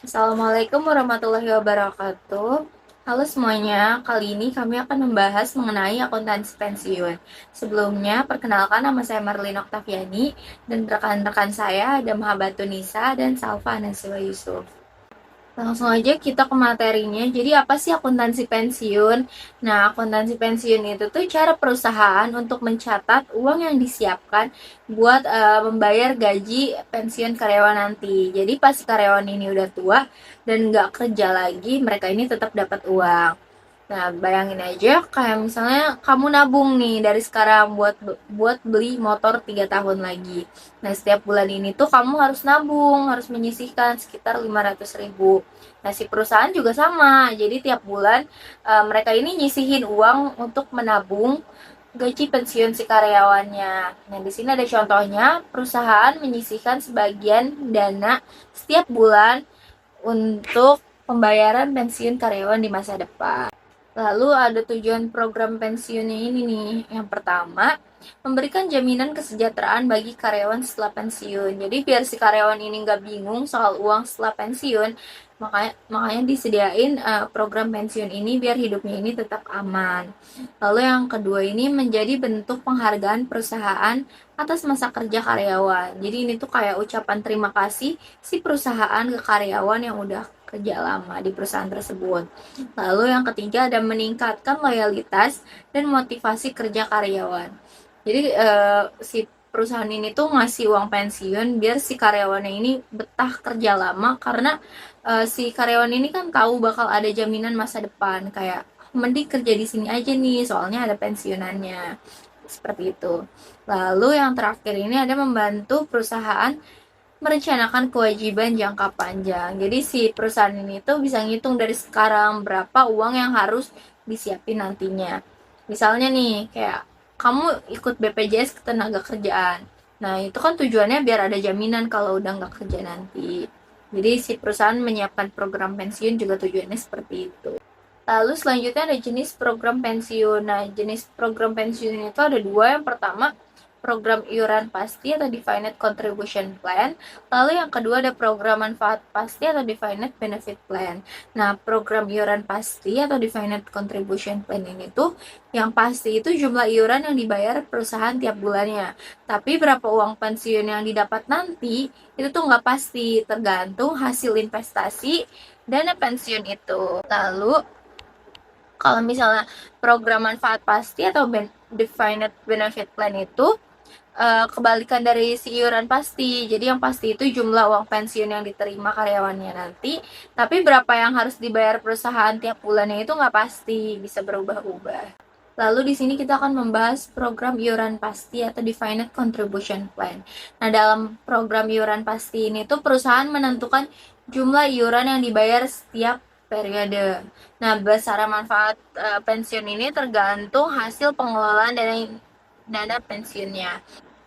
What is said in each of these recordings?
Assalamualaikum warahmatullahi wabarakatuh. Halo semuanya, kali ini kami akan membahas mengenai akuntansi pensiun. Sebelumnya, perkenalkan nama saya Marlin Oktaviani dan rekan-rekan saya ada Mahabatun Nisa dan Salva Nasiwa Yusuf. Langsung aja kita ke materinya. Jadi apa sih akuntansi pensiun? Nah, akuntansi pensiun itu tuh cara perusahaan untuk mencatat uang yang disiapkan buat membayar gaji pensiun karyawan nanti. Jadi pas karyawan ini udah tua dan nggak kerja lagi, mereka ini tetap dapat uang. Nah, bayangin aja kayak misalnya kamu nabung nih dari sekarang buat beli motor 3 tahun lagi. Nah, setiap bulan ini tuh kamu harus nabung, harus menyisihkan sekitar 500.000. Nah, si perusahaan juga sama. Jadi tiap bulan mereka ini nyisihin uang untuk menabung gaji pensiun si karyawannya. Nah, di sini ada contohnya, perusahaan menyisihkan sebagian dana setiap bulan untuk pembayaran pensiun karyawan di masa depan. Lalu ada tujuan program pensiunnya ini nih. Yang pertama, memberikan jaminan kesejahteraan bagi karyawan setelah pensiun. Jadi biar si karyawan ini nggak bingung soal uang setelah pensiun, makanya disediain program pensiun ini biar hidupnya ini tetap aman. Lalu yang kedua ini menjadi bentuk penghargaan perusahaan atas masa kerja karyawan. Jadi ini tuh kayak ucapan terima kasih si perusahaan ke karyawan yang udah kerja lama di perusahaan tersebut. Lalu yang ketiga ada meningkatkan loyalitas dan motivasi kerja karyawan. Jadi si perusahaan ini tuh ngasih uang pensiun biar si karyawannya ini betah kerja lama karena si karyawan ini kan tahu bakal ada jaminan masa depan, kayak mending kerja di sini aja nih soalnya ada pensiunannya. Seperti itu. Lalu yang terakhir ini ada membantu perusahaan merencanakan kewajiban jangka panjang. Jadi si perusahaan ini tuh bisa ngitung dari sekarang berapa uang yang harus disiapin nantinya. Misalnya nih, kayak kamu ikut BPJS Ketenagakerjaan. Nah, itu kan tujuannya biar ada jaminan kalau udah nggak kerja nanti. Jadi si perusahaan menyiapkan program pensiun juga tujuannya seperti itu. Lalu selanjutnya ada jenis program pensiun. Nah, jenis program pensiun itu ada dua. Yang pertama, program iuran pasti atau defined contribution plan. Lalu yang kedua ada program manfaat pasti atau defined benefit plan. Nah, program iuran pasti atau defined contribution plan ini tuh yang pasti itu jumlah iuran yang dibayar perusahaan tiap bulannya. Tapi berapa uang pensiun yang didapat nanti itu tuh nggak pasti, tergantung hasil investasi dana pensiun itu. Lalu kalau misalnya program manfaat pasti atau defined benefit plan itu kebalikan dari si iuran pasti. Jadi yang pasti itu jumlah uang pensiun yang diterima karyawannya nanti, tapi berapa yang harus dibayar perusahaan tiap bulannya itu nggak pasti, bisa berubah-ubah. Lalu di sini kita akan membahas program iuran pasti atau defined contribution plan. Nah, dalam program iuran pasti ini tuh perusahaan menentukan jumlah iuran yang dibayar setiap periode. Nah, besaran manfaat pensiun ini tergantung hasil pengelolaan dana pensiunnya.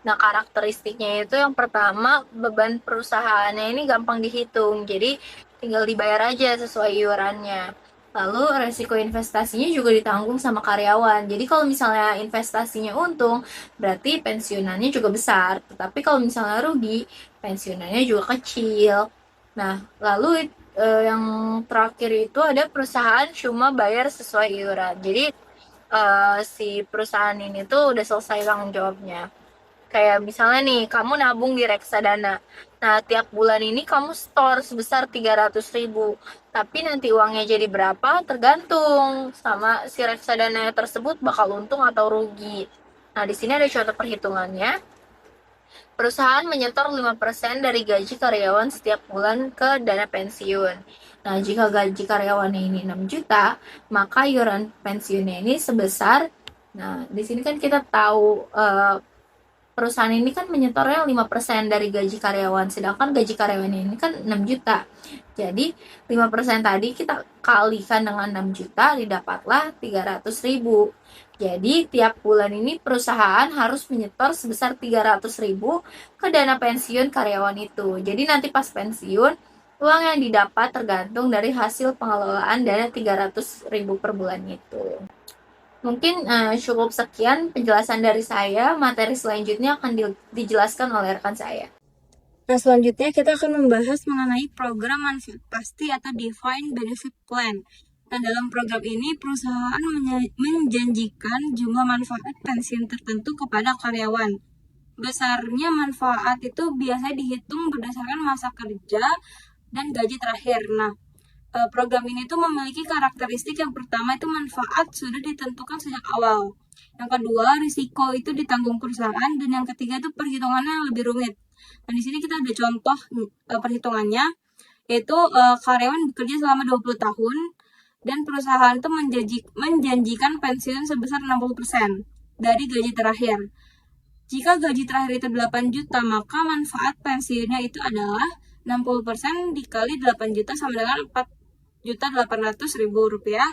Nah, karakteristiknya itu yang pertama, beban perusahaannya ini gampang dihitung. Jadi, tinggal dibayar aja sesuai iurannya. Lalu, resiko investasinya juga ditanggung sama karyawan. Jadi, kalau misalnya investasinya untung, berarti pensiunannya juga besar. Tetapi kalau misalnya rugi, pensiunannya juga kecil. Nah, lalu yang terakhir itu ada perusahaan cuma bayar sesuai iuran. Jadi, si perusahaan ini tuh udah selesai tanggung jawabnya. Kayak misalnya nih, kamu nabung di reksadana. Nah, tiap bulan ini kamu store sebesar 300.000. Tapi nanti uangnya jadi berapa tergantung sama si reksadana tersebut bakal untung atau rugi. Nah, di sini ada contoh perhitungannya. Perusahaan menyetor 5% dari gaji karyawan setiap bulan ke dana pensiun. Nah, jika gaji karyawannya ini 6 juta, maka iuran pensiunnya ini sebesar, nah, di sini kan kita tahu perusahaan ini kan menyetornya 5% dari gaji karyawan, sedangkan gaji karyawan ini kan 6 juta. Jadi 5% tadi kita kalikan dengan 6 juta, didapatlah 300.000. Jadi tiap bulan ini perusahaan harus menyetor sebesar 300.000 ke dana pensiun karyawan itu. Jadi nanti pas pensiun, uang yang didapat tergantung dari hasil pengelolaan dana 300.000 per bulan itu. Mungkin cukup sekian penjelasan dari saya. Materi selanjutnya akan dijelaskan oleh rekan saya. Nah, selanjutnya kita akan membahas mengenai program manfaat pasti atau Defined Benefit Plan. Nah, dalam program ini perusahaan menjanjikan jumlah manfaat pensiun tertentu kepada karyawan. Besarnya manfaat itu biasanya dihitung berdasarkan masa kerja dan gaji terakhir. Nah, program ini tuh memiliki karakteristik yang pertama itu manfaat sudah ditentukan sejak awal. Yang kedua, risiko itu ditanggung perusahaan, dan yang ketiga itu perhitungannya lebih rumit. Nah, di sini kita ada contoh perhitungannya, yaitu karyawan bekerja selama 20 tahun dan perusahaan itu menjanjikan pensiun sebesar 60% dari gaji terakhir. Jika gaji terakhir itu 8 juta, maka manfaat pensiunnya itu adalah 60% dikali 8 juta sama dengan 4.800.000 rupiah.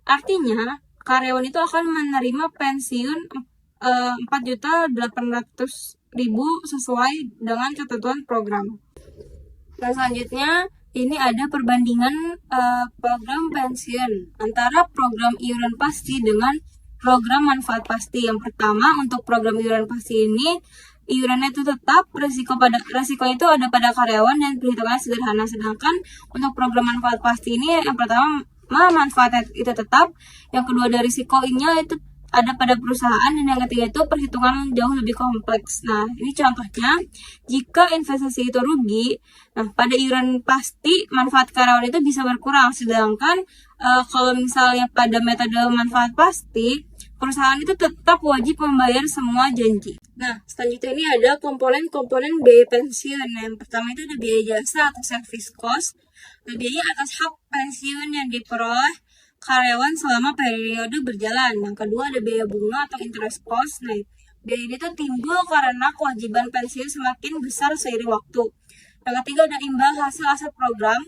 Artinya, karyawan itu akan menerima pensiun 4.800.000 sesuai dengan ketentuan program. Nah, selanjutnya ini ada perbandingan program pensiun antara program iuran pasti dengan program manfaat pasti. Yang pertama, untuk program iuran pasti ini iurannya itu tetap, resiko itu ada pada karyawan dan perhitungannya sederhana. Sedangkan untuk program manfaat pasti ini, yang pertama manfaatnya itu tetap, yang kedua dari risikonya itu ada pada perusahaan, dan yang ketiga itu perhitungan jauh lebih kompleks. Nah, ini contohnya, jika investasi itu rugi, nah pada iuran pasti manfaat karyawan itu bisa berkurang, sedangkan kalau misalnya pada metode manfaat pasti, perusahaan itu tetap wajib membayar semua janji. Nah, selanjutnya ini ada komponen-komponen biaya pensiun. Nah, yang pertama itu ada biaya jasa atau service cost. Nah, biaya atas hak pensiun yang diperoleh karyawan selama periode berjalan. Yang kedua ada biaya bunga atau interest cost. Nah, biaya ini tuh timbul karena kewajiban pensiun semakin besar seiring waktu. Yang ketiga ada imbal hasil aset program,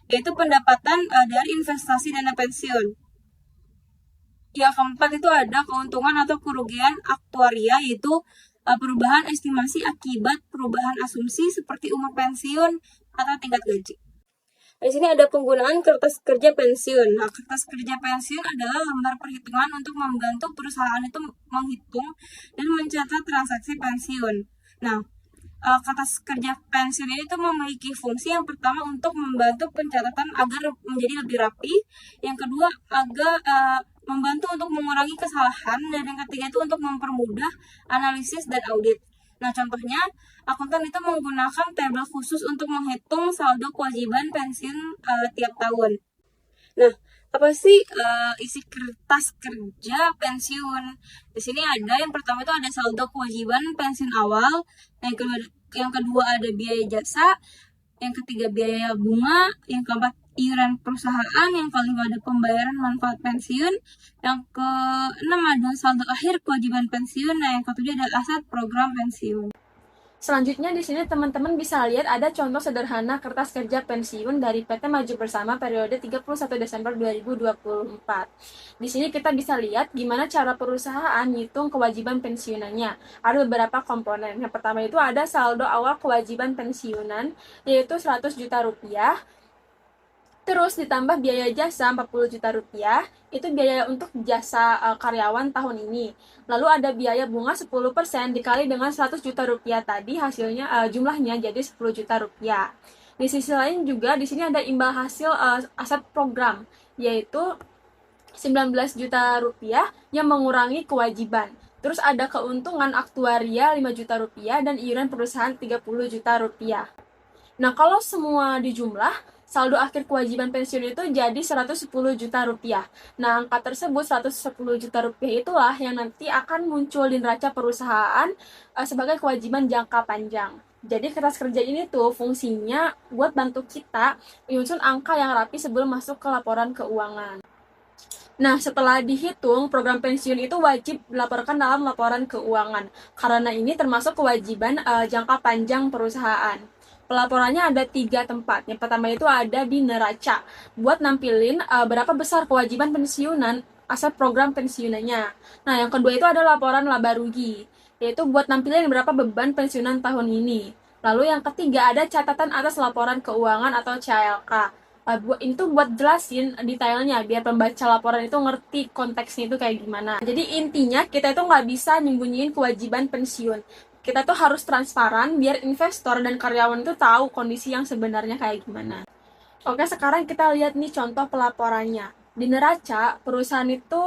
yaitu pendapatan dari investasi dana pensiun. Yang keempat itu ada keuntungan atau kerugian aktuaria, yaitu perubahan estimasi akibat perubahan asumsi seperti umur pensiun atau tingkat gaji. Di sini ada penggunaan kertas kerja pensiun. Nah, kertas kerja pensiun adalah lembar perhitungan untuk membantu perusahaan itu menghitung dan mencatat transaksi pensiun. Nah, kertas kerja pensiun ini tuh memiliki fungsi yang pertama untuk membantu pencatatan agar menjadi lebih rapi, yang kedua agak membantu untuk mengurangi kesalahan, dan yang ketiga itu untuk mempermudah analisis dan audit. Nah, contohnya akuntan itu menggunakan tabel khusus untuk menghitung saldo kewajiban pensiun tiap tahun. Nah, apa sih isi kertas kerja pensiun? Di sini ada, yang pertama itu ada saldo kewajiban pensiun awal, yang kedua ada biaya jasa, yang ketiga biaya bunga, yang keempat iuran perusahaan, yang kelima ada pembayaran manfaat pensiun, yang keenam ada saldo akhir kewajiban pensiun, nah yang ketujuh ada aset program pensiun. Selanjutnya di sini teman-teman bisa lihat ada contoh sederhana kertas kerja pensiun dari PT Maju Bersama periode 31 Desember 2024. Di sini kita bisa lihat gimana cara perusahaan ngitung kewajiban pensiunannya. Ada beberapa komponen. Yang pertama itu ada saldo awal kewajiban pensiunan, yaitu 100 juta rupiah. Terus ditambah biaya jasa 40 juta rupiah, itu biaya untuk jasa karyawan tahun ini. Lalu ada biaya bunga 10% dikali dengan 100 juta rupiah tadi, hasilnya jumlahnya jadi 10 juta rupiah. Di sisi lain juga di sini ada imbal hasil aset program, yaitu 19 juta rupiah yang mengurangi kewajiban. Terus ada keuntungan aktuaria 5 juta rupiah dan iuran perusahaan 30 juta rupiah. Nah, kalau semua dijumlah, saldo akhir kewajiban pensiun itu jadi 110 juta rupiah. Nah, angka tersebut 110 juta rupiah itulah yang nanti akan muncul di neraca perusahaan sebagai kewajiban jangka panjang. Jadi kertas kerja ini tuh fungsinya buat bantu kita menyusun angka yang rapi sebelum masuk ke laporan keuangan. Nah, setelah dihitung, program pensiun itu wajib dilaporkan dalam laporan keuangan, karena ini termasuk kewajiban jangka panjang perusahaan. Pelaporannya ada 3 tempat. Yang pertama itu ada di neraca, buat nampilin berapa besar kewajiban pensiunan aset program pensiunannya. Nah, yang kedua itu ada laporan laba rugi, yaitu buat nampilin berapa beban pensiunan tahun ini. Lalu yang ketiga ada catatan atas laporan keuangan atau CLK. Itu buat jelasin detailnya biar pembaca laporan itu ngerti konteksnya itu kayak gimana. Jadi intinya kita itu nggak bisa nyembunyiin kewajiban pensiun. kita tuh harus transparan biar investor dan karyawan itu tahu kondisi yang sebenarnya kayak gimana. Oke, sekarang kita lihat nih contoh pelaporannya. Di neraca, perusahaan itu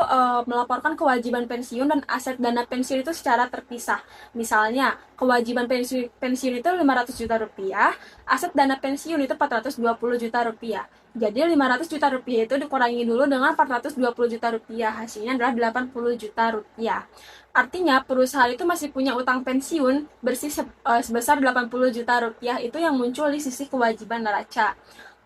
melaporkan kewajiban pensiun dan aset dana pensiun itu secara terpisah. Misalnya, kewajiban pensiun itu 500 juta rupiah, aset dana pensiun itu 420 juta rupiah. Jadi 500 juta rupiah itu dikurangi dulu dengan 420 juta rupiah, hasilnya adalah 80 juta rupiah. Artinya perusahaan itu masih punya utang pensiun bersih sebesar 80 juta rupiah, itu yang muncul di sisi kewajiban neraca.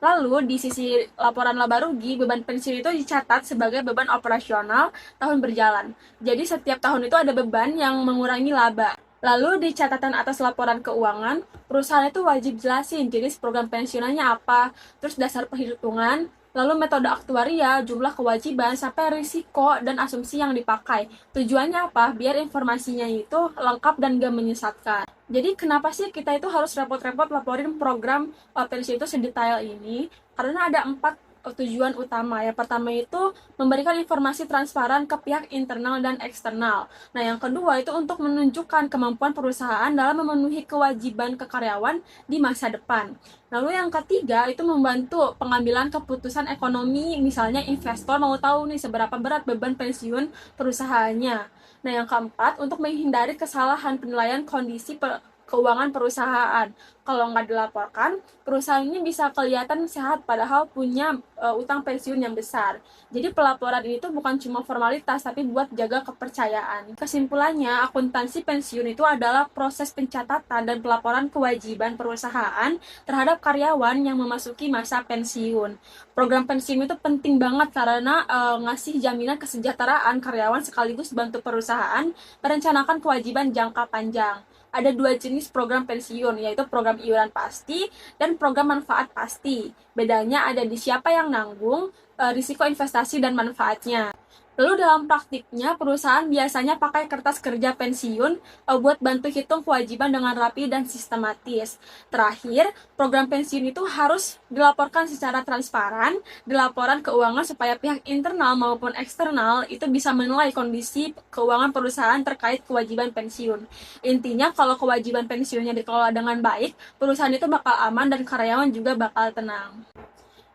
Lalu di sisi laporan laba rugi, beban pensiun itu dicatat sebagai beban operasional tahun berjalan. Jadi setiap tahun itu ada beban yang mengurangi laba. Lalu di catatan atas laporan keuangan, perusahaan itu wajib jelasin jenis program pensiunannya apa, terus dasar perhitungan, lalu metode aktuaria, jumlah kewajiban, sampai risiko dan asumsi yang dipakai. Tujuannya apa? Biar informasinya itu lengkap dan gak menyesatkan. Jadi kenapa sih kita itu harus repot-repot laporin program pensiun itu sedetail ini? Karena ada 4 tujuan utama. Yang pertama itu memberikan informasi transparan ke pihak internal dan eksternal. Nah, yang kedua itu untuk menunjukkan kemampuan perusahaan dalam memenuhi kewajiban ke karyawan di masa depan. Lalu yang ketiga itu membantu pengambilan keputusan ekonomi, misalnya investor mau tahu nih seberapa berat beban pensiun perusahaannya. Nah, yang keempat, untuk menghindari kesalahan penilaian kondisi keuangan perusahaan. Kalau nggak dilaporkan, perusahaan ini bisa kelihatan sehat padahal punya utang pensiun yang besar. Jadi pelaporan ini tuh bukan cuma formalitas, tapi buat jaga kepercayaan. Kesimpulannya, akuntansi pensiun itu adalah proses pencatatan dan pelaporan kewajiban perusahaan terhadap karyawan yang memasuki masa pensiun. Program pensiun itu penting banget karena ngasih jaminan kesejahteraan karyawan sekaligus bantu perusahaan merencanakan kewajiban jangka panjang. Ada 2 jenis program pensiun, yaitu program iuran pasti dan program manfaat pasti. Bedanya ada di siapa yang nanggung, risiko investasi dan manfaatnya. Lalu dalam praktiknya, perusahaan biasanya pakai kertas kerja pensiun buat bantu hitung kewajiban dengan rapi dan sistematis. Terakhir, program pensiun itu harus dilaporkan secara transparan di laporan keuangan supaya pihak internal maupun eksternal itu bisa menilai kondisi keuangan perusahaan terkait kewajiban pensiun. Intinya, kalau kewajiban pensiunnya dikelola dengan baik, perusahaan itu bakal aman dan karyawan juga bakal tenang.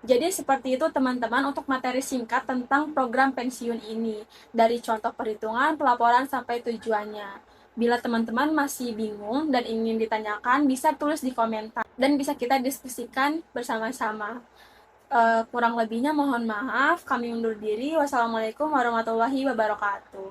Jadi seperti itu teman-teman untuk materi singkat tentang program pensiun ini. Dari contoh perhitungan, pelaporan, sampai tujuannya. Bila teman-teman masih bingung dan ingin ditanyakan, bisa tulis di komentar. Dan bisa kita diskusikan bersama-sama. Kurang lebihnya mohon maaf, kami undur diri. Wassalamualaikum warahmatullahi wabarakatuh.